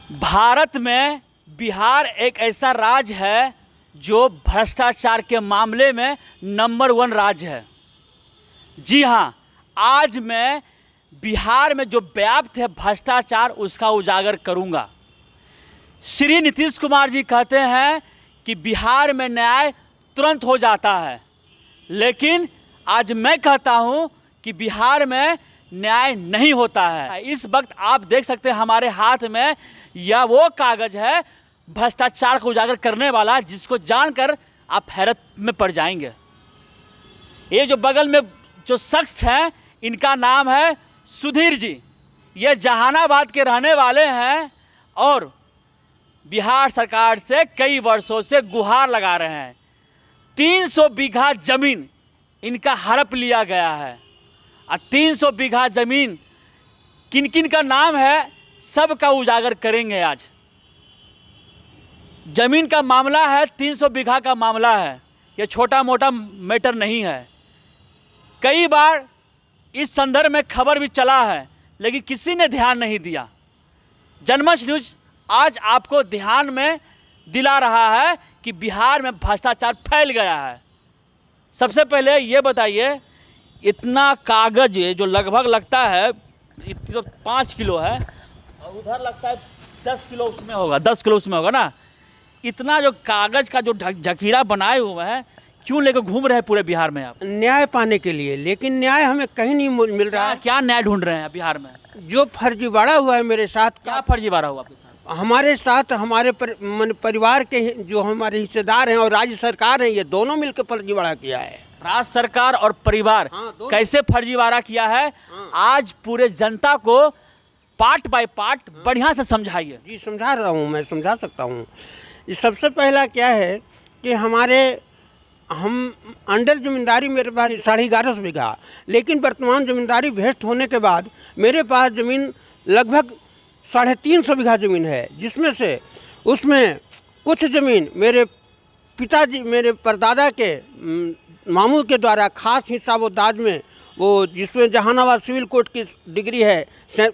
भारत में बिहार एक ऐसा राज्य है जो भ्रष्टाचार के मामले में नंबर 1 राज्य है। जी हाँ, आज मैं बिहार में जो व्याप्त है भ्रष्टाचार उसका उजागर करूंगा। श्री नीतीश कुमार जी कहते हैं कि बिहार में न्याय तुरंत हो जाता है, लेकिन आज मैं कहता हूं कि बिहार में न्याय नहीं होता है। इस वक्त आप देख सकते हैं हमारे हाथ में यह वो कागज है भ्रष्टाचार को उजागर करने वाला, जिसको जानकर आप हैरत में पड़ जाएंगे। ये जो बगल में जो शख्स हैं, इनका नाम है सुधीर जी। ये जहानाबाद के रहने वाले हैं और बिहार सरकार से कई वर्षों से गुहार लगा रहे हैं। 300 बीघा जमीन इनका हड़प लिया गया है। 300 बीघा जमीन किन किन का नाम है, सबका उजागर करेंगे आज। जमीन का मामला है, 300 बीघा का मामला है। ये छोटा मोटा मैटर नहीं है। कई बार इस संदर्भ में खबर भी चला है, लेकिन किसी ने ध्यान नहीं दिया। जनमंच न्यूज आज आपको ध्यान में दिला रहा है कि बिहार में भ्रष्टाचार फैल गया है। सबसे पहले ये बताइए, इतना कागज जो लगभग लगता है तो 5 किलो है, और उधर लगता है 10 किलो उसमें होगा, 10 किलो उसमें होगा ना। इतना जो कागज का जो जखीरा बनाए हुए हैं, क्यों लेकर घूम रहे हैं पूरे बिहार में आप? न्याय पाने के लिए, लेकिन न्याय हमें कहीं नहीं मिल रहा है। क्या न्याय ढूंढ रहे हैं बिहार में? जो फर्जीवाड़ा हुआ है मेरे साथ। क्या फर्जीवाड़ा हुआ आपके साथ? हमारे साथ हमारे परिवार के जो हमारे हिस्सेदार हैं और राज्य सरकार है, ये दोनों मिलकर फर्जीवाड़ा किया है। राज्य सरकार और परिवार कैसे फर्जीवाड़ा किया है? आज पूरे जनता को पार्ट बाय पार्ट बढ़िया से समझाइए। जी समझा रहा हूँ, मैं समझा सकता हूँ। सबसे पहला क्या है कि हम अंडर ज़मींदारी मेरे पास 11.5 बीघा, लेकिन वर्तमान ज़मींदारी भेस्ट होने के बाद मेरे पास ज़मीन लगभग 350 बीघा ज़मीन है, जिसमें से उसमें कुछ ज़मीन मेरे पिताजी, मेरे परदादा के मामू के द्वारा खास हिस्सा वो दाज में, वो जिसमें जहानाबाद सिविल कोर्ट की डिग्री है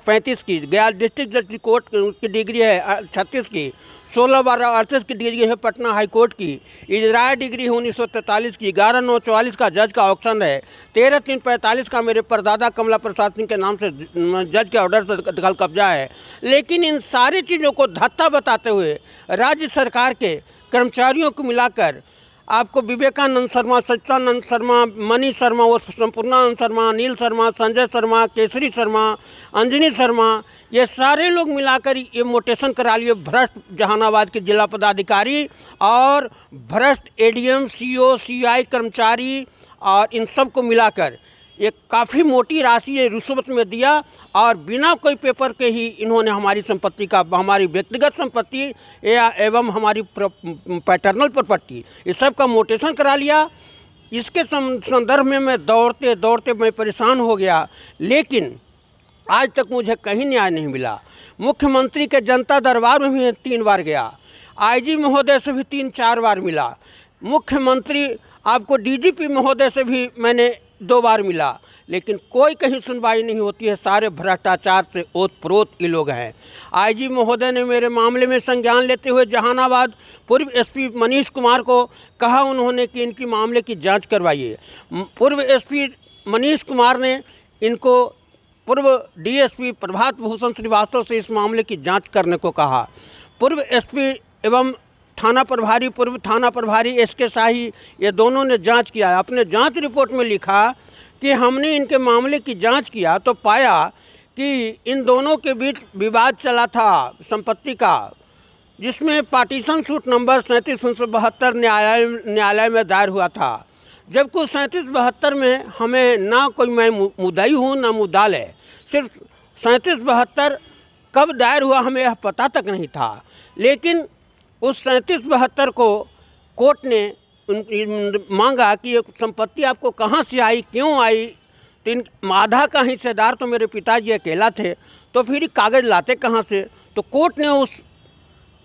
35 की, गया डिस्ट्रिक्ट जज कोर्ट की डिग्री है 36 की, 16/12/38 की डिग्री है पटना हाई कोर्ट की, इजराय डिग्री है 1943 की, 11/9/44 का जज का ऑप्शन है, 13/3/45 का मेरे परदादा कमला प्रसाद सिंह के नाम से जज के ऑर्डर पर दखल कब्जा है। लेकिन इन सारी चीज़ों को धत्ता बताते हुए राज्य सरकार के कर्मचारियों को मिलाकर आपको विवेकानंद शर्मा, सच्चिदानंद शर्मा, मनीष शर्मा, वो संपूर्णानंद शर्मा, अनिल शर्मा, संजय शर्मा, केसरी शर्मा, अंजनी शर्मा, ये सारे लोग मिलाकर ये मोटेशन करा लिए भ्रष्ट जहानाबाद के जिला पदाधिकारी और भ्रष्ट एडीएम, सीओ, सीआई कर्मचारी, और इन सब को मिलाकर एक काफ़ी मोटी राशि ये रिश्वत में दिया, और बिना कोई पेपर के ही इन्होंने हमारी संपत्ति का, हमारी व्यक्तिगत संपत्ति एवं हमारी पैटर्नल प्रॉपर्टी, इस सब का मोटेशन करा लिया। इसके संदर्भ में मैं दौड़ते दौड़ते मैं परेशान हो गया, लेकिन आज तक मुझे कहीं न्याय नहीं मिला। मुख्यमंत्री के जनता दरबार में भी 3 बार गया, आईजी महोदय से भी 3-4 बार मिला, मुख्यमंत्री आपको डीजीपी महोदय से भी मैंने 2 बार मिला, लेकिन कोई कहीं सुनवाई नहीं होती है। सारे भ्रष्टाचार से ओत-प्रोत ये लोग हैं। आईजी महोदय ने मेरे मामले में संज्ञान लेते हुए जहानाबाद पूर्व एसपी मनीष कुमार को कहा उन्होंने कि इनकी मामले की जांच करवाइए। पूर्व एसपी मनीष कुमार ने इनको पूर्व डीएसपी प्रभात भूषण श्रीवास्तव से इस मामले की जाँच करने को कहा। पूर्व एसपी एवं पूर्व थाना प्रभारी एसके शाही, ये दोनों ने जांच किया। अपने जांच रिपोर्ट में लिखा कि हमने इनके मामले की जांच किया तो पाया कि इन दोनों के बीच विवाद चला था संपत्ति का, जिसमें पार्टीशन सूट नंबर 3772 न्यायालय में दायर हुआ था। जबकि 3772 में हमें ना कोई मैं मुद्दाई हूँ ना मुद्दालय, सिर्फ 3772 कब दायर हुआ हमें यह पता तक नहीं था। लेकिन उस 3772 को कोर्ट ने मांगा कि ये संपत्ति आपको कहाँ से आई, क्यों आई। तो इन आधा का हिस्सेदार तो मेरे पिताजी अकेला थे, तो फिर कागज़ लाते कहाँ से। तो कोर्ट ने उस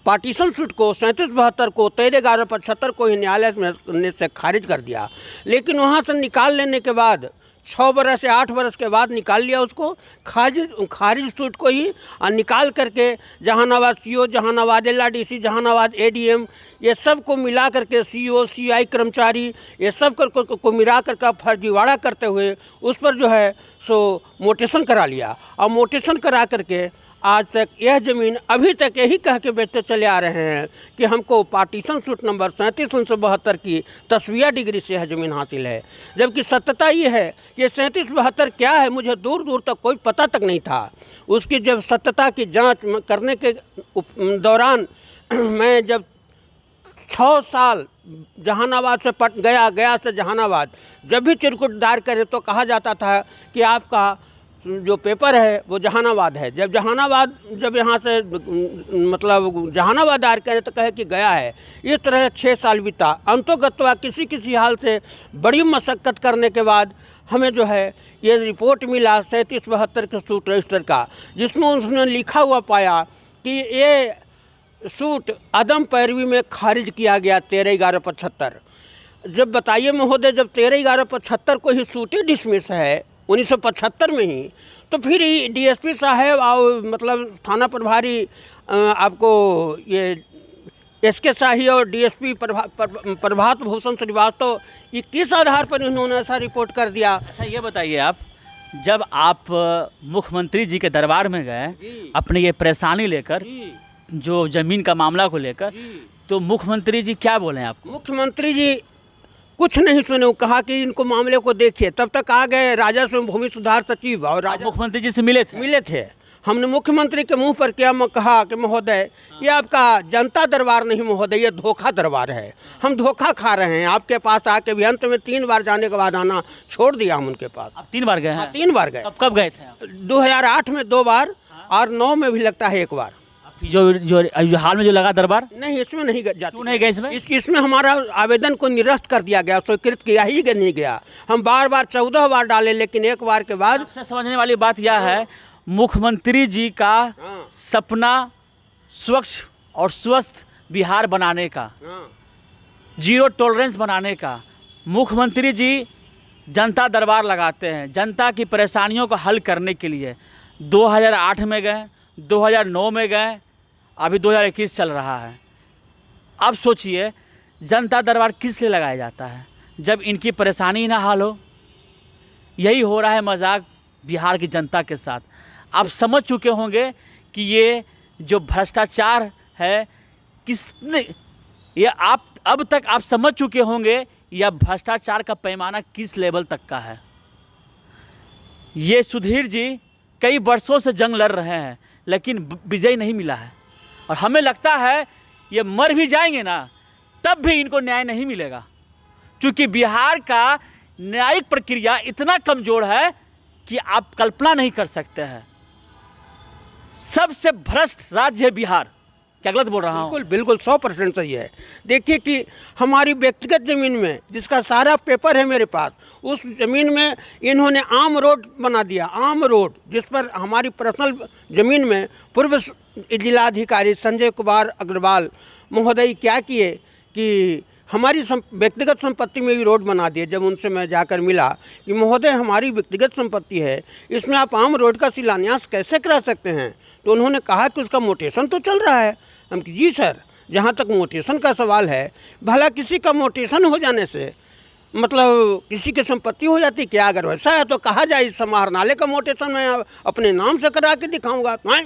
पार्टीशन सूट को 3772 को 13/11/75 को ही न्यायालय में से खारिज कर दिया। लेकिन वहाँ से निकाल लेने के बाद 6 बरस या 8 बरस के बाद निकाल लिया उसको, खारिज सूट को ही, और निकाल करके Jehanabad CO, Jehanabad LRDC, Jehanabad ADM, ये सब को मिला करके CO CI कर्मचारी, ये सब को मिला करके फर्जीवाड़ा करते हुए उस पर जो है सो मोटेशन करा लिया। और मोटेशन करा करके आज तक यह ज़मीन अभी तक यही कह के बेचते चले आ रहे हैं कि हमको पार्टीशन सूट नंबर 37/1972 की तस्वीया डिग्री से यह ज़मीन हासिल है। जबकि सत्यता ये है कि 37/72 क्या है मुझे दूर दूर तक कोई पता तक नहीं था। उसकी जब सत्यता की जांच करने के दौरान मैं जब 6 साल जहानाबाद से गया से जहानाबाद जब भी चिरकुट दायर करे तो कहा जाता था कि आपका जो पेपर है वो जहानाबाद है। जब यहाँ से मतलब जहानाबाद दायर करे तो कहे कि गया है। इस तरह 6 साल बीता। अंतोगत्वा किसी हाल से बड़ी मशक्क़त करने के बाद हमें जो है ये रिपोर्ट मिला 37/72 के सूट रजिस्टर का, जिसमें उसने लिखा हुआ पाया कि ये सूट अदम पैरवी में खारिज किया गया 13/11/75। जब बताइए महोदय, जब 13/11/75 को ही सूट ही डिसमिस है 1975 में ही, तो फिर DSP साहब और मतलब थाना प्रभारी आपको ये SK शाही और DSP प्रभात भूषण श्रीवास्तव, ये किस आधार पर इन्होंने ऐसा रिपोर्ट कर दिया? अच्छा ये बताइए आप, जब आप मुख्यमंत्री जी के दरबार में गए अपनी ये परेशानी लेकर, जो ज़मीन का मामला को लेकर, तो मुख्यमंत्री जी क्या बोले आपको? मुख्यमंत्री जी कुछ नहीं सुने, कहा कि इनको मामले को देखिए। तब तक आ गए राजस्व एवं भूमि सुधार सचिव और मुख्यमंत्री जी से मिले थे। हमने मुख्यमंत्री के मुंह पर क्या कहा कि महोदय ये आपका जनता दरबार नहीं महोदय, ये धोखा दरबार है, हम धोखा खा रहे हैं आपके पास आके भी। अंत में 3 बार जाने के बाद आना छोड़ दिया हम उनके पास। आप 3 बार गए हैं? 3 बार गए। कब गए थे? 2008 में 2 बार और 9 में भी लगता है 1 बार। जो हाल में जो लगा दरबार, नहीं इसमें नहीं जाते। क्यों नहीं गए इसमें? इसमें हमारा आवेदन को निरस्त कर दिया गया, स्वीकृत किया ही नहीं गया। हम बार 14 बार डाले, लेकिन 1 बार के बाद। सबसे समझने वाली बात यह है, मुख्यमंत्री जी का सपना स्वच्छ और स्वस्थ बिहार बनाने का, 0 टॉलरेंस बनाने का। मुख्यमंत्री जी जनता दरबार लगाते हैं जनता की परेशानियों को हल करने के लिए। 2008 में गए, 2009 में गए, अभी 2021 चल रहा है। अब सोचिए जनता दरबार किस लिए लगाया जाता है जब इनकी परेशानी ही ना हल हो। यही हो रहा है मजाक बिहार की जनता के साथ। आप समझ चुके होंगे कि ये जो भ्रष्टाचार है किसने, ये आप अब तक आप समझ चुके होंगे यह भ्रष्टाचार का पैमाना किस लेवल तक का है। ये सुधीर जी कई वर्षों से जंग लड़ रहे हैं लेकिन विजय नहीं मिला है, और हमें लगता है ये मर भी जाएंगे ना तब भी इनको न्याय नहीं मिलेगा, क्योंकि बिहार का न्यायिक प्रक्रिया इतना कमज़ोर है कि आप कल्पना नहीं कर सकते हैं। सबसे भ्रष्ट राज्य है बिहार। क्या गलत बोल रहा हूँ? बिल्कुल 100% सही है। देखिए कि हमारी व्यक्तिगत ज़मीन में जिसका सारा पेपर है मेरे पास, उस ज़मीन में इन्होंने आम रोड बना दिया, आम रोड, जिस पर हमारी पर्सनल ज़मीन में पूर्व जिलाधिकारी संजय कुमार अग्रवाल महोदय क्या किए कि हमारी व्यक्तिगत संपत्ति में भी रोड बना दिए। जब उनसे मैं जाकर मिला कि महोदय हमारी व्यक्तिगत संपत्ति है, इसमें आप आम रोड का शिलान्यास कैसे करा सकते हैं? तो उन्होंने कहा कि उसका मोटेशन तो चल रहा है। हम कि जी सर, जहाँ तक मोटेशन का सवाल है, भला किसी का मोटेशन हो जाने से मतलब किसी की संपत्ति हो जाती क्या? अगर वैसा है तो कहा जाए इस समाहरणालय का मोटेशन मैं अपने नाम से करा के दिखाऊँगा। आए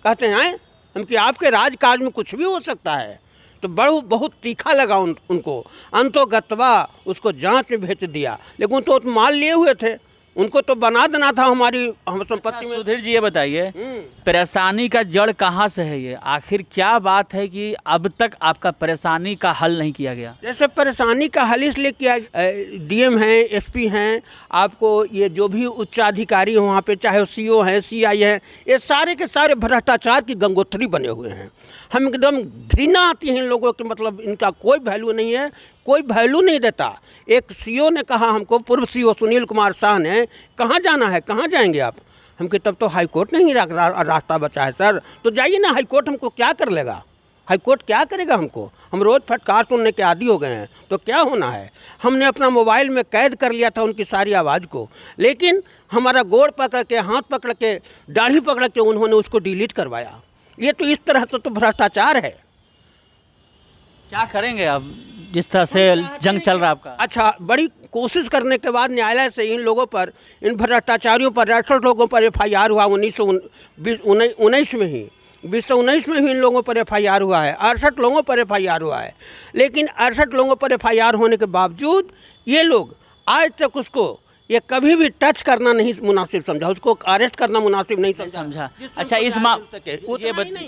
कहते हैं आए, हम कि आपके राजकाज में कुछ भी हो सकता है। तो बहुत तीखा लगा उनको। अंतोगत्वा उसको जांच में भेज दिया, लेकिन तो माल लिए हुए थे, उनको तो बना देना था हमारी संपत्ति में। सुधीर जी ये बताइए परेशानी का जड़ कहाँ से है? ये आखिर क्या बात है कि अब तक आपका परेशानी का हल नहीं किया गया? जैसे परेशानी का हल इसलिए किया, DM हैं, SP हैं, आपको ये जो भी उच्चाधिकारी हैं वहाँ पे, चाहे CO हैं, CI हैं, ये सारे के सारे भ्रष्टाचार की गंगोत्री बने हुए हैं। हम एकदम घृणा आती है इन लोगों की, मतलब इनका कोई वैल्यू नहीं है, कोई वैल्यू नहीं देता। एक CO ने कहा हमको, पूर्व CO सुनील कुमार शाह ने, कहाँ जाना है, कहाँ जाएंगे आप? हम कि तब तो हाई कोर्ट नहीं रास्ता बचा है सर। तो जाइए ना, हाई कोर्ट हमको क्या कर लेगा? हाईकोर्ट क्या करेगा हमको? हम रोज़ फटकार सुनने के आदी हो गए हैं, तो क्या होना है? हमने अपना मोबाइल में कैद कर लिया था उनकी सारी आवाज़ को, लेकिन हमारा गोड़ पकड़ के, हाथ पकड़ के, दाढ़ी पकड़ के उन्होंने उसको डिलीट करवाया। ये तो इस तरह से तो भ्रष्टाचार है। क्या करेंगे अब जिस तरह से जंग चल रहा है आपका? अच्छा, बड़ी कोशिश करने के बाद न्यायालय से इन लोगों पर, इन भ्रष्टाचारियों पर, 68 लोगों पर FIR हुआ 1919 में ही, 2019 में भी इन लोगों पर FIR हुआ है, 68 लोगों पर FIR हुआ है। लेकिन 68 लोगों पर FIR होने के बावजूद ये लोग आज तक उसको ये कभी भी टच करना नहीं मुनासिब समझा, उसको अरेस्ट करना मुनासिब नहीं समझा। अच्छा, इस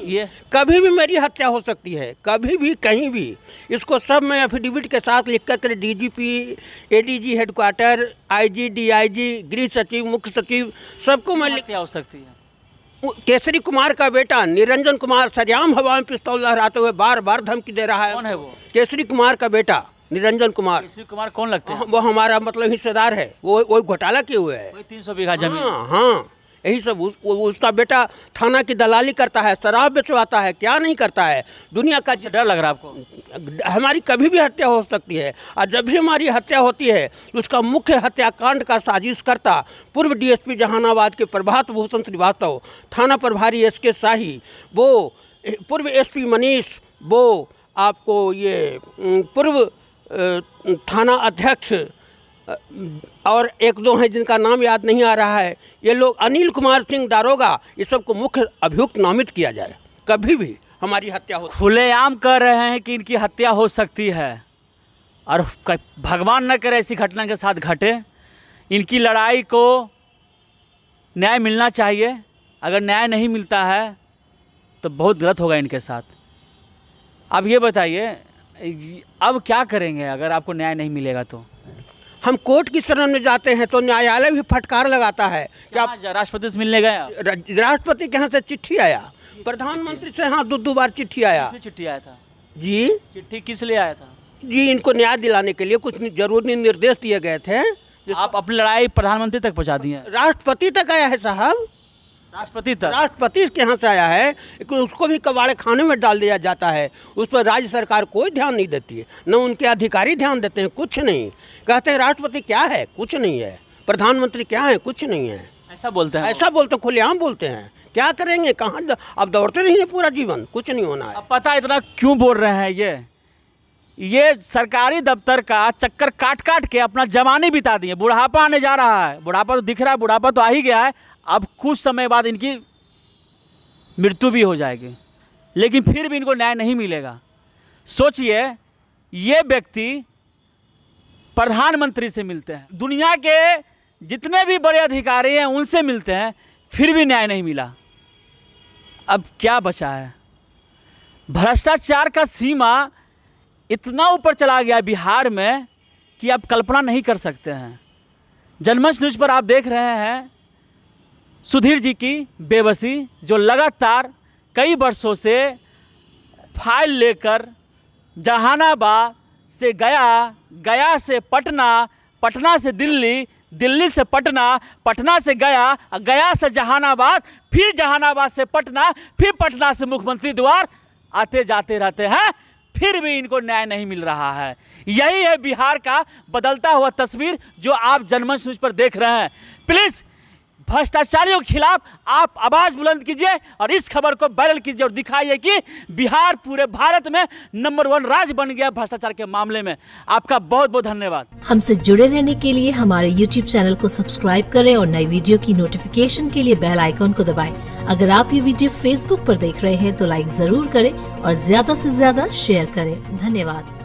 ये कभी भी मेरी हत्या हो सकती है, कभी भी, कहीं भी। इसको सब मैं एफिडेविट के साथ लिख कर DGP, ADG headquarter, IG, DIG, गृह सचिव, मुख्य सचिव, सबको मैं हत्या हो सकती है। केसरी कुमार का बेटा निरंजन कुमार सरेआम हवा में पिस्तौल लहराते हुए बार बार धमकी दे रहा है। कौन है वो? केसरी कुमार का बेटा निरंजन कुमार। केसरी कुमार कौन लगते हैं? वो हमारा मतलब हिस्सेदार है, वो घोटाला किए हुए है, 300 बीघा जमीन। हाँ, यही सब उसका बेटा थाना की दलाली करता है, शराब बेचवाता है, क्या नहीं करता है। दुनिया का डर लग रहा है आपको? हमारी कभी भी हत्या हो सकती है, और जब भी हमारी हत्या होती है तो उसका मुख्य हत्याकांड का साजिश करता पूर्व DSP जहानाबाद के प्रभात भूषण श्रीवास्तव, थाना प्रभारी SK शाही, वो पूर्व SP मनीष, वो आपको ये पूर्व थाना अध्यक्ष, और एक दो हैं जिनका नाम याद नहीं आ रहा है, ये लोग, अनिल कुमार सिंह दारोगा, ये सबको मुख्य अभियुक्त नामित किया जाए। कभी भी हमारी हत्या हो, खुलेआम कह रहे हैं कि इनकी हत्या हो सकती है, और भगवान न करे ऐसी घटना के साथ घटे। इनकी लड़ाई को न्याय मिलना चाहिए, अगर न्याय नहीं मिलता है तो बहुत गलत होगा इनके साथ। अब ये बताइए, अब क्या करेंगे अगर आपको न्याय नहीं मिलेगा तो? हम कोर्ट की शरण में जाते हैं तो न्यायालय भी फटकार लगाता है। क्या राष्ट्रपति से मिलने गए? राष्ट्रपति के यहाँ से चिट्ठी आया, प्रधानमंत्री से हाँ 2 बार चिट्ठी आया। किससे चिट्ठी आया था जी? चिट्ठी किस लिए आया था जी? इनको न्याय दिलाने के लिए कुछ जरूरी निर्देश दिए गए थे। आप अपनी लड़ाई प्रधानमंत्री तक पहुँचा दी है? राष्ट्रपति तक आया है साहब, राष्ट्रपति तक, राष्ट्रपति के यहाँ से आया है, लेकिन उसको भी कबाड़े खाने में डाल दिया जाता है। उस पर राज्य सरकार कोई ध्यान नहीं देती है, न उनके अधिकारी ध्यान देते हैं, कुछ नहीं। कहते हैं राष्ट्रपति क्या है, कुछ नहीं है, प्रधानमंत्री क्या है, कुछ नहीं है, ऐसा बोलते हैं। ऐसा बोलते, खुलेआम बोलते हैं। क्या करेंगे, कहाँ अब दौड़ते रहिए पूरा जीवन, कुछ नहीं होना है। अब पता इतना क्यों बोल रहे हैं? ये सरकारी दफ्तर का चक्कर काट काट के अपना जवानी बिता दिए। बुढ़ापा आने जा रहा है, बुढ़ापा तो दिख रहा है, बुढ़ापा तो आ ही गया है। अब कुछ समय बाद इनकी मृत्यु भी हो जाएगी, लेकिन फिर भी इनको न्याय नहीं मिलेगा। सोचिए, ये व्यक्ति प्रधानमंत्री से मिलते हैं, दुनिया के जितने भी बड़े अधिकारी हैं उनसे मिलते हैं, फिर भी न्याय नहीं मिला। अब क्या बचा है? भ्रष्टाचार का सीमा इतना ऊपर चला गया बिहार में कि आप कल्पना नहीं कर सकते हैं। जनमंच न्यूज़ पर आप देख रहे हैं सुधीर जी की बेबसी, जो लगातार कई वर्षों से फाइल लेकर जहानाबाद से गया, गया से पटना, पटना से दिल्ली, दिल्ली से पटना, पटना से गया, गया से जहानाबाद, फिर जहानाबाद से पटना, फिर पटना से मुख्यमंत्री द्वार आते जाते रहते हैं, फिर भी इनको न्याय नहीं मिल रहा है। यही है बिहार का बदलता हुआ तस्वीर जो आप जनमंच न्यूज़ पर देख रहे हैं। प्लीज़ भ्रष्टाचारियों के खिलाफ आप आवाज़ बुलंद कीजिए और इस खबर को वायरल कीजिए और दिखाइए कि बिहार पूरे भारत में नंबर 1 राज्य बन गया भ्रष्टाचार के मामले में। आपका बहुत बहुत धन्यवाद। हमसे जुड़े रहने के लिए हमारे YouTube चैनल को सब्सक्राइब करें और नई वीडियो की नोटिफिकेशन के लिए बेल आइकॉन को दबाएं। अगर आप ये वीडियो Facebook पर देख रहे हैं तो लाइक जरूर करें और ज्यादा से ज्यादा शेयर करें। धन्यवाद।